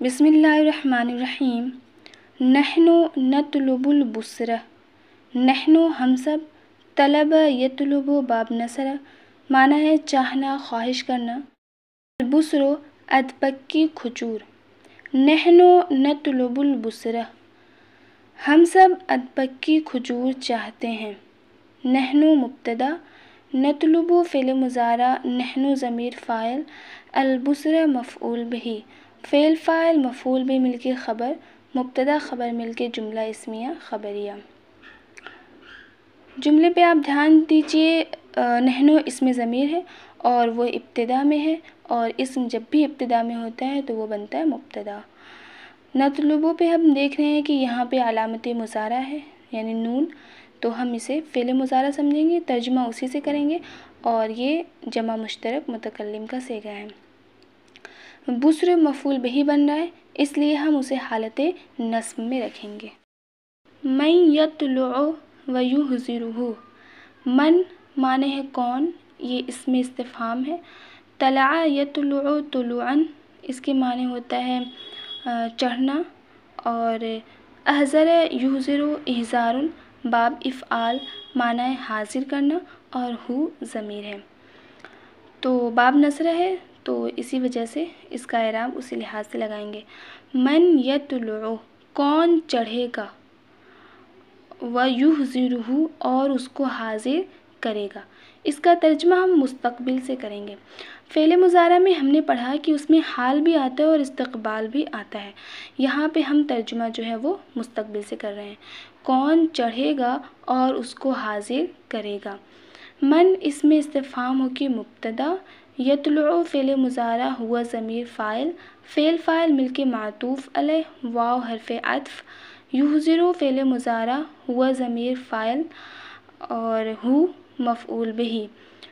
बिस्मिल्लाहिर्रहमानिर्रहीम। नहनु नतलुबुल बुसरा, नहनु हम सब, तलब यतलुबु बाब नसरा माना है चाहना, ख्वाहिश करना। बुसरो अदपक्की खजूर, नहनु नतलुबुल बुसरा, हम सब अदपक्की खजूर चाहते हैं। नहनु मुब्तदा, नतलुबु फ़िल मुज़ारा, नहनु ज़मीर फ़ाइल, अलबुसरा मफ़ऊल बिही, फ़ेल फ़ाइल मफ़ऊल बिही मिलके ख़बर, मुब्तदा ख़बर मिलके जुमला इस्मिया ख़बरिया। जुमले पे आप ध्यान दीजिए, नहनु इसमें ज़मीर है और वो इब्तिदा में है, और इसम जब भी इब्तिदा में होता है तो वो बनता है मुब्तदा। नतलुबु पे हम देख रहे हैं कि यहाँ पे अलामत मुज़ारा है यानी नून, तो हम इसे फ़िल मुज़ारा समझेंगे, तर्जुमा उसी से करेंगे, और ये जमा मुश्तरक मुतकल्लिम का सीगा है। बुसर मफ़ऊल बिही बन रहा है, इसलिए हम उसे हालत नस्ब में रखेंगे। मन यतलुउ व युहज़िरुहु, मन माने है कौन, ये इसमें इस्तिफ़हाम है। तलआ यतलुउ तुलुअन, इसके माने होता है चढ़ना, और अहज़र युहज़िरु इहज़ारुन बाब इफ़आल माना है हाजिर करना, और हु ज़मीर है तो बाब नसरा है, तो इसी वजह से इसका एराब उसी लिहाज से लगाएंगे। मन यतलुउ कौन चढ़ेगा, व युहज़िरुहु और उसको हाजिर करेगा, इसका तर्जुमा हम मुस्तक़बिल से करेंगे। फ़ेल मुज़ारा में हमने पढ़ा कि उसमें हाल भी आता है और इस्तक़बाल भी आता है। यहाँ पे हम तर्जुमा जो है वो मुस्तक़बिल से कर रहे हैं। कौन चढ़ेगा और उसको हाजिर करेगा। मन इसमें इस्तिफ़हाम हो कि मुब्तदा, यतलुउ फ़ेल मुज़ारा हुआ ज़मीर फ़ाइल, फ़ेल फ़ाइल मिलके मातूफ़ अलैह, वाव हर्फ़े अत्फ़, युहज़िरु फ़ेल मुज़ारा हुआ ज़मीर फ़ाइल, और हु मफ़ऊल बिही,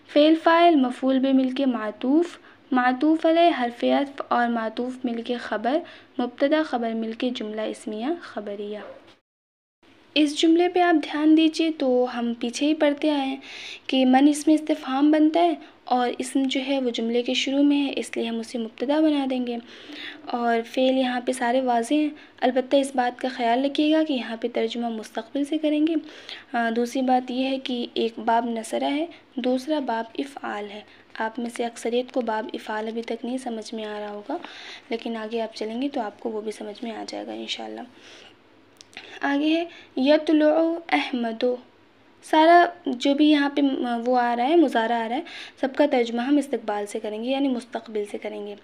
फ़ेल फ़ाइल मफ़ऊल बिही मिलके मातूफ़, मातूफ़ अलैह हर्फ़े अत्फ़, और मातूफ़ मिलके ख़बर, मुब्तदा ख़बर मिलके जुमला इस्मिया ख़बरिया। इस जुमले पे आप ध्यान दीजिए, तो हम पीछे ही पढ़ते आए हैं कि मन इसमें इस्तिफ़हाम बनता है और इसम जो है वो जुमले के शुरू में है, इसलिए हम उसे मुब्तदा बना देंगे, और फ़ेल यहाँ पे सारे वाज़े हैं। अलबत्ता इस बात का ख़याल रखिएगा कि यहाँ पे तर्जुमा मुस्तक़बिल से करेंगे। दूसरी बात यह है कि एक बाब नसरा है, दूसरा बाब इफ़आल है। आप में से अक्सरियत को बाब इफ़आल अभी तक नहीं समझ में आ रहा होगा, लेकिन आगे आप चलेंगे तो आपको वो भी समझ में आ जाएगा इंशाअल्लाह। आगे है यतलुउ अहमदो, सारा जो भी यहाँ पे वो आ रहा है, मुज़ारा आ रहा है, सबका तर्जुमा हम इस्तक़बाल से करेंगे यानी मुस्तक़बिल से करेंगे।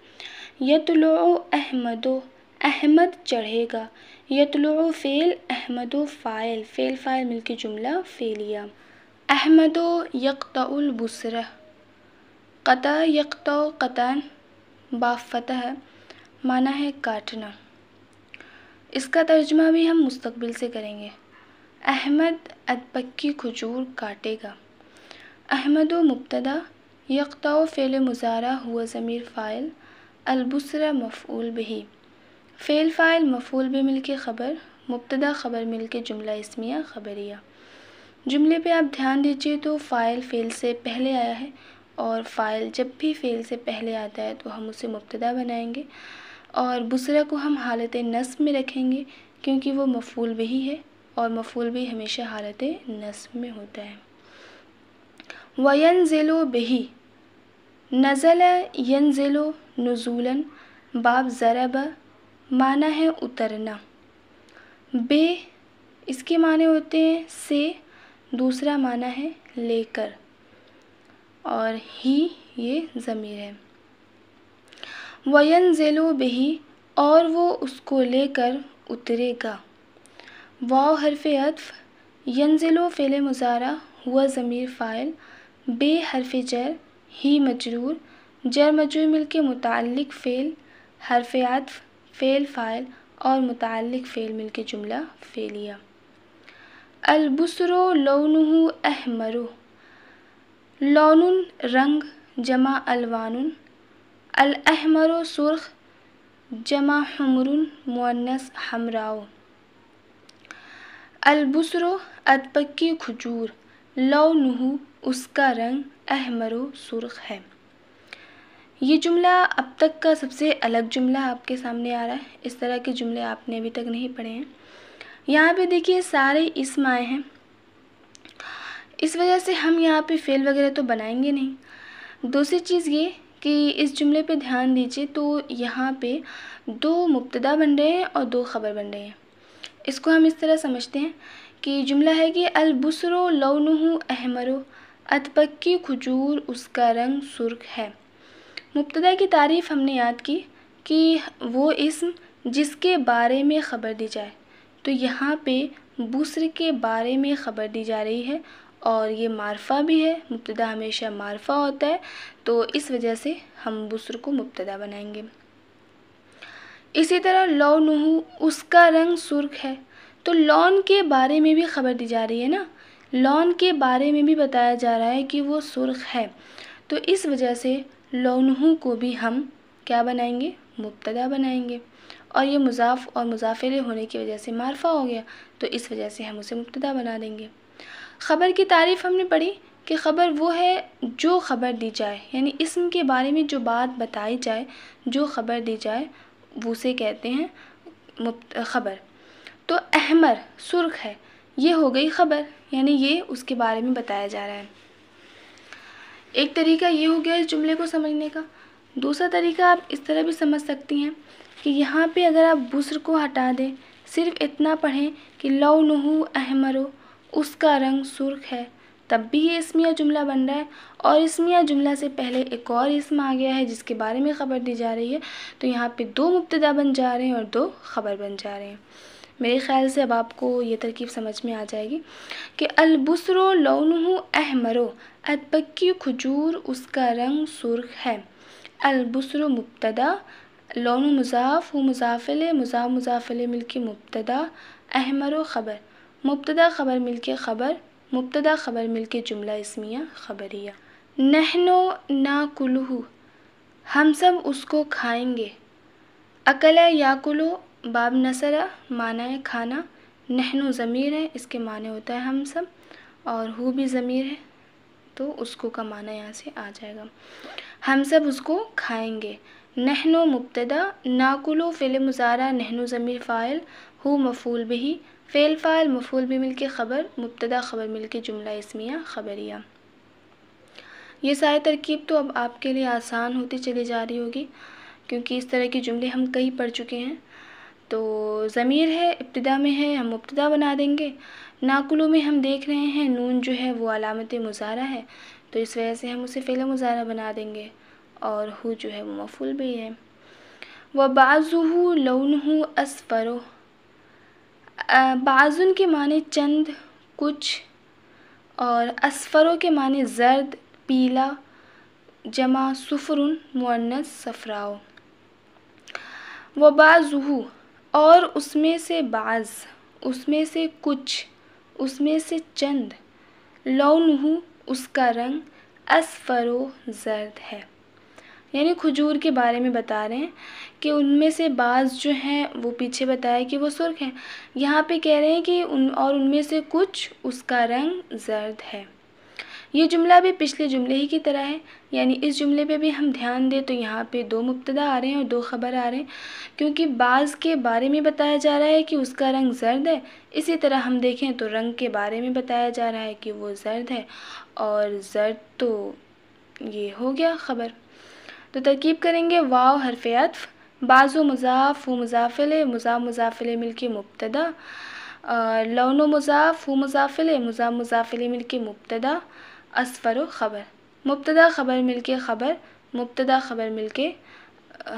यतलुउ अहमदो, अहमद चढ़ेगा। यतलुउ फ़ेल, अहमदो फ़ाइल, फ़ेल फ़ाइल मिलके जुमला फ़ेलिया। अहमदो यक़तउल बुसरा, क़ता यक़तउ क़तन बाब फ़तह माना है काटना, इसका तर्जुमा भी हम मुस्तक़बिल से करेंगे। अहमद अदपक्की खजूर काटेगा। अहमदो मुब्तदा, यक़तउ फ़ेल मुज़ारा हुआ ज़मीर फ़ाइल, अलबुसरा मफ़ऊल बिही, फ़ेल फ़ाइल मफ़ऊल बिही मिलके ख़बर, मुब्तदा ख़बर मिलके जुमला इस्मिया ख़बरिया। जुमले पे आप ध्यान दीजिए, तो फ़ाइल फ़ेल से पहले आया है, और फ़ाइल जब भी फ़ेल से पहले आता है तो हम उसे मुब्तदा बनाएंगे, और बुसरा को हम हालत नस्ब में रखेंगे क्योंकि वो मफ़ऊल बिही है, और मफ़ऊल बिही हमेशा हालत नस्ब में होता है। वयंज़िलु बिही, नज़ल यंज़िलु नुज़ूलन बाब ज़रब माना है उतरना। बे इसके माने होते हैं से, दूसरा माना है लेकर, और ही ये ज़मीर है। वयंज़िलु बिही, और वो उसको लेकर उतरेगा। वाव हर्फ़े अत्फ़, यंज़िलु फ़ेल मुज़ारा हुआ ज़मीर फ़ाइल, बे हर्फ़े जर, ही मजरूर, जर मजरूर मिलके मुतअल्लिक़ फ़ेल, हर्फ़े अत्फ़, फ़ेल फ़ाइल, और मुतअल्लिक़ फ़ेल मिलके जुमला फ़ेलिया। अलबुसरो लौनुहु अहमरु, लौनुन रंग, जमा अलवानुन, अल अहमरो सुर्ख़, जमा हुमरुन मुअन्नस हमराओ। अलबुसरो अदपक्की खजूर, लौनुहु उसका रंग, अहमरो सुर्ख़ है। یہ جملہ اب تک کا سب سے الگ جملہ آپ کے سامنے آ رہا ہے، اس طرح کے جملے آپ نے ابھی تک نہیں پڑھے ہیں۔ یہاں پہ دیکھیے سارے اسم آئے ہیں، اس وجہ سے ہم یہاں پہ فعل وغیرہ تو بنائیں گے نہیں۔ دوسری چیز یہ کہ اس جملے پہ دھیان دیجیے تو یہاں پہ 2 مبتدا بن رہے ہیں اور 2 خبر بن رہے ہیں۔ اس کو ہم اس طرح سمجھتے ہیں کہ جملہ ہے کہ البصر لونہ احمر، ادپکی کھجور اس کا رنگ سرخ ہے۔ مبتدا کی تعریف ہم نے یاد کی کہ وہ اسم جس کے بارے میں خبر دی جائے، تو یہاں پہ بصر کے بارے میں خبر دی جا رہی ہے اور یہ معرفہ بھی ہے، مبتدا ہمیشہ معرفہ ہوتا ہے، تو اس وجہ سے ہم بصر کو مبتدا بنائیں گے۔ اسی طرح لونہ اس کا رنگ سرخ ہے، تو لون کے بارے میں بھی خبر دی جا رہی ہے نا، لون کے بارے میں بھی بتایا جا رہا ہے کہ وہ سرخ ہے، تو اس وجہ سے لونہ کو بھی ہم کیا بنائیں گے؟ مبتدا بنائیں گے، اور یہ مضاف اور مضاف الیہ ہونے کی وجہ سے معرفہ ہو گیا، تو اس وجہ سے ہم اسے مبتدا بنا دیں گے۔ خبر کی تعریف ہم نے پڑھی کہ خبر وہ ہے جو خبر دی جائے، یعنی اسم کے بارے میں جو بات بتائی جائے، جو خبر دی جائے وہ اسے کہتے ہیں خبر۔ تو احمر سرخ ہے، یہ ہو گئی خبر، یعنی یہ اس کے بارے میں بتایا جا رہا ہے۔ ایک طریقہ یہ ہو گیا اس جملے کو سمجھنے کا۔ دوسرا طریقہ آپ اس طرح بھی سمجھ سکتی ہیں کہ یہاں پہ اگر آپ بصر کو ہٹا دیں، صرف اتنا پڑھیں کہ لونہ احمر اس کا رنگ سرخ ہے، تب بھی یہ اسمیہ جملہ بن رہا ہے، اور اسمیہ جملہ سے پہلے ایک اور اسم آ گیا ہے جس کے بارے میں خبر دی جا رہی ہے، تو یہاں پہ 2 مبتدا بن جا رہے ہیں اور 2 خبر بن جا رہے ہیں۔ میرے خیال سے اب آپ کو یہ ترکیب سمجھ میں آ جائے گی کہ البصر لونہ احمر، ادپکی کھجور اس کا رنگ سرخ ہے۔ البصر مبتدا، لون مضاف، ہو مضاف الیہ، مضاف الیہ مل کے مبتدا، احمر خبر، مبتدا خبر مل کے خبر، مبتدا خبر مل کے جملہ اسمیہ خبریہ۔ نحن ناکلہ، ہم سب اس کو کھائیں گے۔ اکل یاکلو باب نصرہ، معنی ہے کھانا، نحن ضمیر ہے، اس کے معنی ہوتا ہے ہم سب، اور ہو بھی ضمیر ہے، تو اس کو کا معنی یہاں سے آ جائے گا، ہم سب اس کو کھائیں گے۔ نحن مبتدا، ناکلو فعل مضارع، نحن ضمیر فاعل، ہو مفعول بہ، فعل فاعل مفعول بھی مل کے خبر، مبتدا خبر مل کے جملہ اسمیہ خبریہ۔ یہ ساری ترکیب تو اب آپ کے لیے آسان ہوتی چلی جا رہی ہوگی، کیونکہ اس طرح کے جملے ہم کئی پڑھ چکے ہیں۔ تو ضمیر ہے، ابتدا میں ہے، ہم مبتدا بنا دیں گے۔ ناکلو میں ہم دیکھ رہے ہیں نون جو ہے وہ علامت مضارع ہے، تو اس وجہ سے ہم اسے فعل مضارع بنا دیں گے، اور ہو جو ہے وہ مفعول بھی ہے۔ وَبَعْضُهُ لَوْنُهُ أَصْفَرُ، بعضن کے معنی چند، کچھ، اور اصفروں کے معنی زرد، پیلا، جمع صفرن مؤنث صفراء۔ وَبَعْضُهُ، اور اس میں سے بعض، اس میں سے کچھ، اس میں سے چند، لونہ اس کا رنگ، اصفر زرد ہے، یعنی کھجور کے بارے میں بتا رہے ہیں کہ ان میں سے بعض جو ہیں وہ پیچھے بتایا کہ وہ سرخ ہیں، یہاں پہ کہہ رہے ہیں کہ ان میں سے کچھ اس کا رنگ زرد ہے۔ یہ جملہ بھی پچھلے جملے ہی کی طرح ہے، یعنی اس جملے پہ بھی ہم دھیان دیں تو یہاں پہ 2 مبتدا آ رہے ہیں اور 2 خبر آ رہے ہیں، کیونکہ بعض کے بارے میں بتایا جا رہا ہے کہ اس کا رنگ زرد ہے، اسی طرح ہم دیکھیں تو رنگ کے بارے میں بتایا جا رہا ہے کہ وہ زرد ہے، اور زرد تو یہ ہو گیا خبر۔ تو ترکیب کریں گے، واو حرف عطف، بعض و مضاف، ہو مضاف الیہ، مضاف الیہ مل کے مبتدا، لون و مضاف، ہو مضاف الیہ، مضاف الیہ مل کے مبتدا، اصفر و خبر، مبتدا خبر مل کے خبر، مبتدا خبر مل کے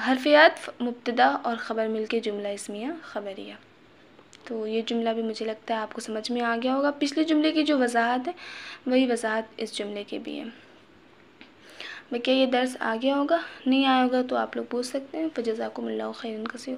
حرف عطف، مبتدا اور خبر مل کے جملہ اسمیہ خبریہ۔ تو یہ جملہ بھی مجھے لگتا ہے آپ کو سمجھ میں آ گیا ہوگا، پچھلے جملے کی جو وضاحت ہے وہی وضاحت اس جملے کی بھی ہے۔ کیا یہ درس آ گیا ہوگا؟ نہیں آیا ہوگا تو آپ لوگ پوچھ سکتے ہیں۔ فجزاکم اللہ خیرا کثیرا۔